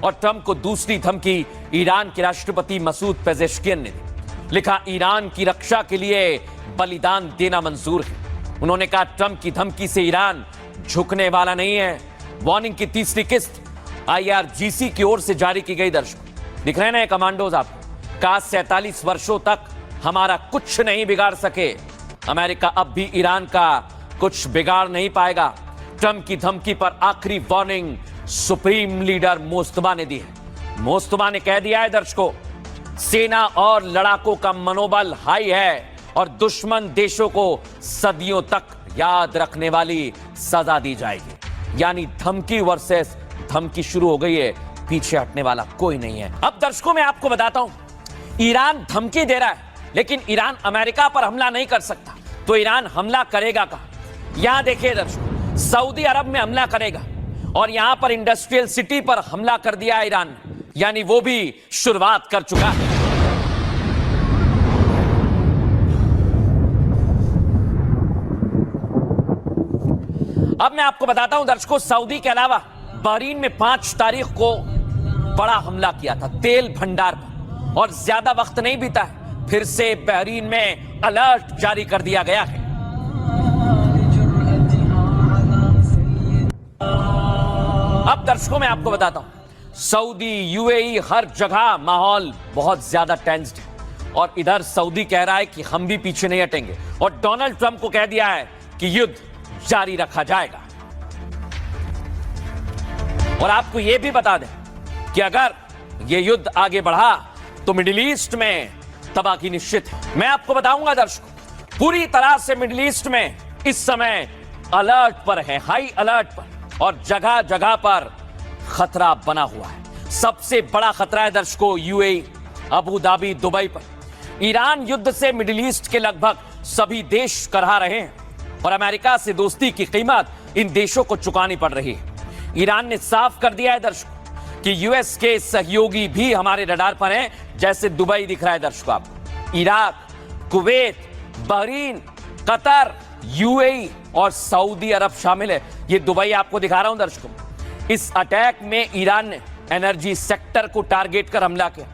और ट्रंप को दूसरी धमकी ईरान के राष्ट्रपति मसूद पेजेश्कियन ने दी। लिखा, ईरान की रक्षा के लिए बलिदान देना मंजूर है। उन्होंने कहा, ट्रंप की धमकी से ईरान झुकने वाला नहीं है। वार्निंग की तीसरी किस्त IRGC की ओर से जारी की गई। दर्शकों दिख रहे हैं ना कमांडोज आपको। कहा, 47 वर्षों तक हमारा कुछ नहीं बिगाड़ सके। अमेरिका अब भी ईरान का कुछ बिगाड़ नहीं पाएगा। ट्रंप की धमकी पर आखिरी वार्निंग सुप्रीम लीडर मोस्तफा ने दी है। मोस्तफा ने कह दिया है दर्शकों, सेना और लड़ाकों का मनोबल हाई है और दुश्मन देशों को सदियों तक याद रखने वाली सजा दी जाएगी। यानी धमकी वर्सेस धमकी शुरू हो गई है, पीछे हटने वाला कोई नहीं है। अब दर्शकों मैं आपको बताता हूं, ईरान धमकी दे रहा है लेकिन ईरान अमेरिका पर हमला नहीं कर सकता, तो ईरान हमला करेगा कहां? यहां देखिए दर्शकों, सऊदी अरब में हमला करेगा और यहां पर इंडस्ट्रियल सिटी पर हमला कर दिया है ईरान, यानी वो भी शुरुआत कर चुका है। अब मैं आपको बताता हूं दर्शकों, सऊदी के अलावा बहरीन में 5 तारीख को बड़ा हमला किया था तेल भंडार पर, और ज्यादा वक्त नहीं बीता है, फिर से बहरीन में अलर्ट जारी कर दिया गया है। अब दर्शकों मैं आपको बताता हूं, सऊदी UAE हर जगह माहौल बहुत ज्यादा टेंस्ड है और इधर सऊदी कह रहा है कि हम भी पीछे नहीं हटेंगे और डोनाल्ड ट्रंप को कह दिया है कि युद्ध जारी रखा जाएगा। और आपको यह भी बता दें कि अगर यह युद्ध आगे बढ़ा तो मिडिल ईस्ट में तबाही निश्चित है। मैं आपको बताऊंगा दर्शकों, पूरी तरह से मिडिल ईस्ट में इस समय अलर्ट पर है, हाई अलर्ट पर, और जगह जगह पर खतरा बना हुआ है। सबसे बड़ा खतरा है दर्शकों UAE, अबू धाबी, दुबई पर। ईरान युद्ध से मिडिल ईस्ट के लगभग सभी देश करहा रहे हैं और अमेरिका से दोस्ती की कीमत इन देशों को चुकानी पड़ रही है। ईरान ने साफ कर दिया है दर्शकों कि US के सहयोगी भी हमारे रडार पर हैं, जैसे दुबई दिख रहा है दर्शकों आपको, Iraq, Kuwait, Bahrain, Qatar, UAE और सऊदी अरब शामिल है। ये दुबई आपको दिखा रहा हूं दर्शकों। इस अटैक में ईरान ने एनर्जी सेक्टर को टारगेट कर हमला किया,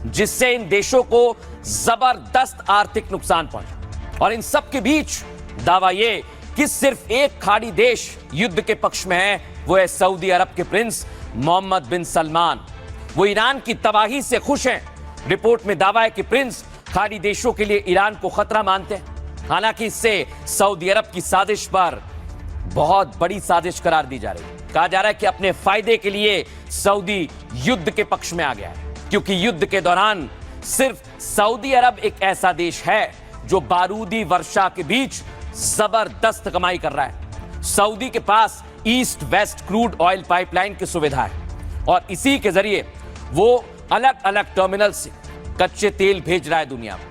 जिससे इन देशों को जबरदस्त आर्थिक नुकसान पहुंचा। और इन सब के बीच दावा यह कि सिर्फ एक खाड़ी देश युद्ध के पक्ष में है, वो है सऊदी अरब के प्रिंस मोहम्मद बिन सलमान। वो ईरान की तबाही से खुश हैं। रिपोर्ट में दावा है कि प्रिंस खाड़ी देशों के लिए ईरान को खतरा मानते हैं। हालांकि इससे सऊदी अरब की साजिश पर बहुत बड़ी साजिश करार दी जा रही है। कहा जा रहा है कि अपने फायदे के लिए सऊदी युद्ध के पक्ष में आ गया है, क्योंकि युद्ध के दौरान सिर्फ सऊदी अरब एक ऐसा देश है जो बारूदी वर्षा के बीच जबरदस्त कमाई कर रहा है। सऊदी के पास east west crude oil pipeline की सुविधा है और इसी के जरिए वो अलग अलग टर्मिनल से कच्चे तेल भेज रहा है दुनिया में।